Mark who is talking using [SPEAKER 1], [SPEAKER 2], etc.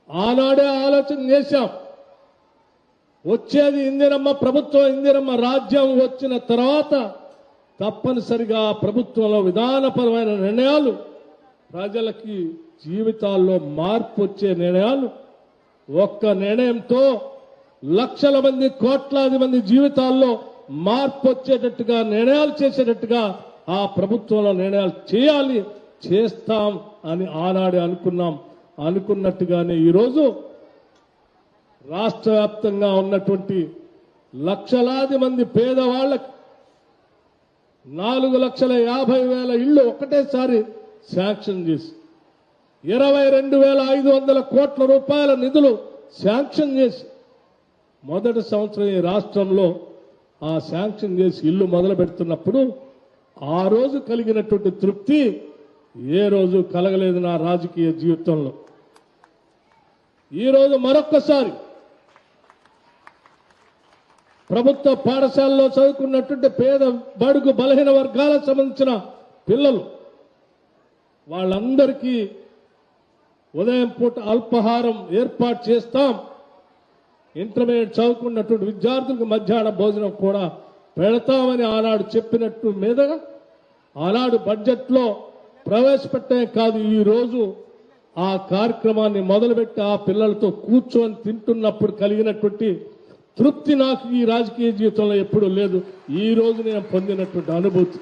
[SPEAKER 1] ఆనాడే ఆలోచన చేశాం. వచ్చేది ఇందిరమ్మ ప్రభుత్వం, ఇందిరమ్మ రాజ్యం వచ్చిన తర్వాత తప్పనిసరిగా ప్రభుత్వంలో విధానపరమైన నిర్ణయాలు, ప్రజలకి జీవితాల్లో మార్పు వచ్చే నిర్ణయాలు, ఒక్క నిర్ణయంతో లక్షల మంది, కోట్లాది మంది జీవితాల్లో మార్పు వచ్చేటట్టుగా నిర్ణయాలు చేసేటట్టుగా ఆ ప్రభుత్వంలో నిర్ణయాలు చేయాలి, చేస్తాం అని ఆనాడే అనుకున్నాం. అనుకున్నట్టుగానే ఈరోజు రాష్ట్ర వ్యాప్తంగా ఉన్నటువంటి లక్షలాది మంది పేదవాళ్లకు 4,50,000 ఇళ్లు ఒకటేసారి శాంక్షన్ చేసి 22,500 కోట్ల రూపాయల నిధులు శాంక్షన్ చేసి మొదటి సంవత్సరం ఈ రాష్ట్రంలో ఆ శాంక్షన్ చేసి ఇల్లు మొదలు పెడుతున్నప్పుడు ఆ రోజు కలిగినటువంటి తృప్తి ఏ రోజు కలగలేదు నా రాజకీయ జీవితంలో. ఈరోజు మరొక్కసారి ప్రభుత్వ పాఠశాలలో చదువుకున్నటువంటి పేద, బడుగు, బలహీన వర్గాలకు సంబంధించిన పిల్లలు, వాళ్ళందరికీ ఉదయం పూట అల్పాహారం ఏర్పాటు చేస్తాం. ఇంటర్మీడియట్ చదువుకున్నటువంటి విద్యార్థులకు మధ్యాహ్న భోజనం కూడా పెడతామని ఆనాడు చెప్పినట్టు మీదుగా ఆనాడు బడ్జెట్లో ప్రవేశపెట్టే కాదు, ఈ రోజు ఆ కార్యక్రమాన్ని మొదలుపెట్టి ఆ పిల్లలతో కూర్చొని తింటున్నప్పుడు కలిగినటువంటి తృప్తి నాకు ఈ రాజకీయ జీవితంలో ఎప్పుడూ లేదు. ఈ రోజు నేను పొందినటువంటి అనుభూతి.